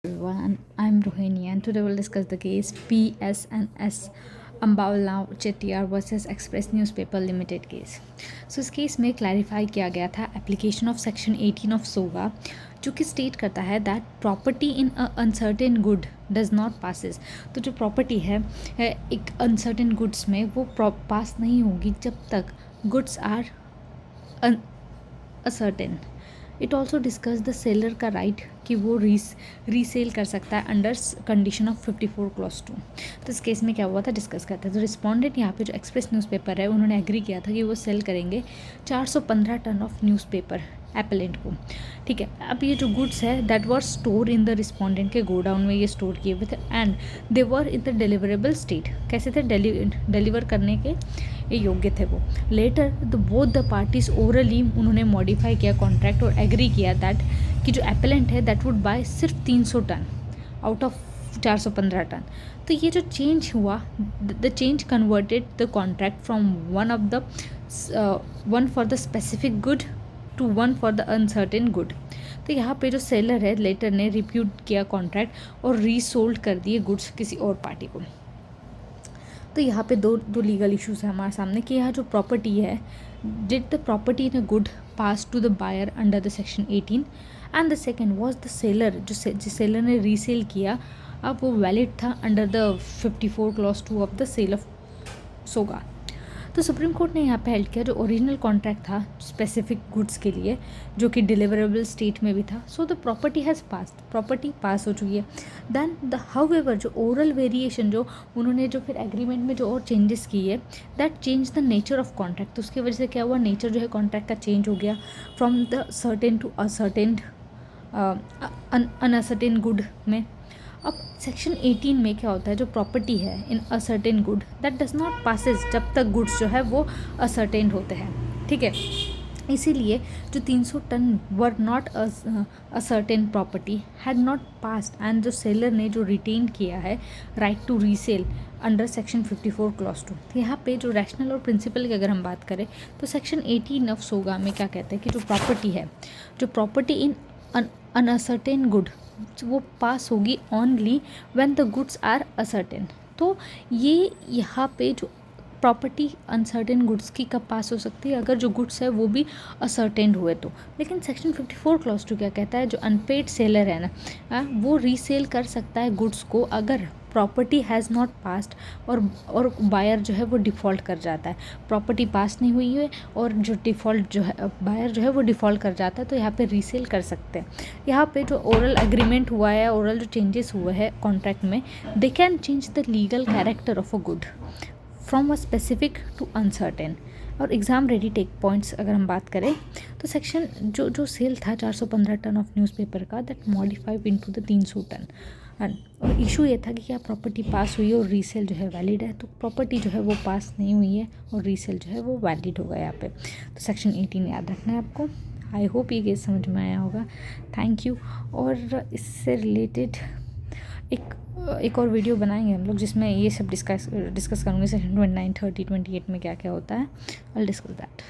Everyone, I'm Rohini and today we'll discuss the case PSNS Ambawal Chettiar versus Express Newspaper Limited case. So इस case में clarify किया गया था application of section 18 of सोगा, जो कि state करता है that property in a uncertain good does not passes. तो जो प्रॉपर्टी है एक अनसर्टेन गुड्स में वो पास नहीं होगी जब तक goods are ascertain. It also discuss the seller का राइट कि वो रीसेल कर सकता है अंडर कंडीशन ऑफ 54 क्लॉज 2। तो इस केस में क्या हुआ था डिस्कस करते हैं। तो रिस्पॉन्डेंट यहाँ पे जो एक्सप्रेस न्यूज़पेपर है उन्होंने एग्री किया था कि वो सेल करेंगे 415 टन ऑफ न्यूज़पेपर एपेलेंट को। ठीक है, अब ये जो गुड्स है that were store in the respondent के गोडाउन में ये स्टोर किए हुए थे and they were in the deliverable state. कैसे थे? डिलीवर करने के ये योग्य थे वो। Later the both the parties orally उन्होंने मॉडिफाई किया कॉन्ट्रैक्ट और एग्री किया दैट कि जो एपेलेंट है दैट वुड बाय सिर्फ 300 टन आउट ऑफ 415 टन। तो ये जो चेंज हुआ, the change converted the contract from one for the specific good to one for the uncertain good. तो यहाँ पे जो सेलर है लेटर ने रिप्यूट किया कॉन्ट्रैक्ट और रीसोल्ड कर दिए गुड्स किसी और पार्टी को। तो यहाँ पे दो लीगल इश्यूज है हमारे सामने कि यहाँ जो प्रॉपर्टी है, did the property in a good pass to the buyer under the section 18 and the second was the seller, जिस सेलर ने रीसेल किया अब वो वैलिड था under the 54 clause 2 of the sale of SOGA. तो supreme court ने यहाँ पे हेल्ड किया जो ओरिजिनल कॉन्ट्रैक्ट था स्पेसिफिक गुड्स के लिए जो कि डिलीवरेबल स्टेट में भी था, so the property has passed, property पास हो चुकी है। देन द हाउएवर जो ओरल वेरिएशन जो उन्होंने जो फिर एग्रीमेंट में जो और चेंजेस किए that change the nature of contract. तो उसकी वजह से क्या हुआ, नेचर जो है कॉन्ट्रैक्ट का चेंज हो गया from the certain to ascertain unascertain good में। अब सेक्शन 18 में क्या होता है, जो प्रॉपर्टी है in ascertain good that does not passes जब तक गुड्स जो है वो असर्टेन होते हैं। ठीक है, इसीलिए जो 300 ton were not ascertain property had not passed and जो सेलर ने जो रिटेन किया है right to resale under section 54 clause 2। यहाँ पे जो रैशनल और प्रिंसिपल की अगर हम बात करें तो सेक्शन 18 ऑफ सोगा में क्या कहते हैं कि जो प्रॉपर्टी है, जो प्रॉपर्टी इन अनअसर्टेन गुड वो पास होगी only when the goods are ascertain. तो ये यहाँ पे जो प्रॉपर्टी अनसर्टेन गुड्स की कब पास हो सकती है, अगर जो गुड्स है वो भी असर्टेन हुए तो। लेकिन सेक्शन 54 क्लॉज 2 क्या कहता है, जो अनपेड सेलर है ना वो रीसेल कर सकता है गुड्स को अगर प्रॉपर्टी हैज़ नॉट पास्ड और बायर जो है वो डिफ़ॉल्ट कर जाता है। प्रॉपर्टी पास नहीं हुई है और जो डिफ़ॉल्ट जो है बायर जो है वो डिफ़ॉल्ट कर जाता है, तो यहाँ पे रीसेल कर सकते हैं। यहाँ पे जो ओरल एग्रीमेंट हुआ है, ओरल जो चेंजेस हुए हैं कॉन्ट्रैक्ट में, they can change the legal character of a good from a specific to uncertain. और एग्ज़ाम रेडी टेक पॉइंट्स अगर हम बात करें तो सेक्शन जो सेल था 415 टन ऑफ न्यूज़पेपर का that modified into the 300 ton. और इशू ये था कि क्या प्रॉपर्टी पास हुई है और रीसेल जो है वैलिड है, तो प्रॉपर्टी जो है वो पास नहीं हुई है और रीसेल जो है वो वैलिड होगा यहाँ पे। तो सेक्शन 18 याद रखना है आपको। आई होप ये केस समझ में आया होगा। Thank you. और इससे रिलेटेड एक और वीडियो बनाएंगे हम लोग जिसमें ये सब डिस्कस करूँगे सेक्शन 29, 30, 28 में क्या क्या होता है। I will discuss that.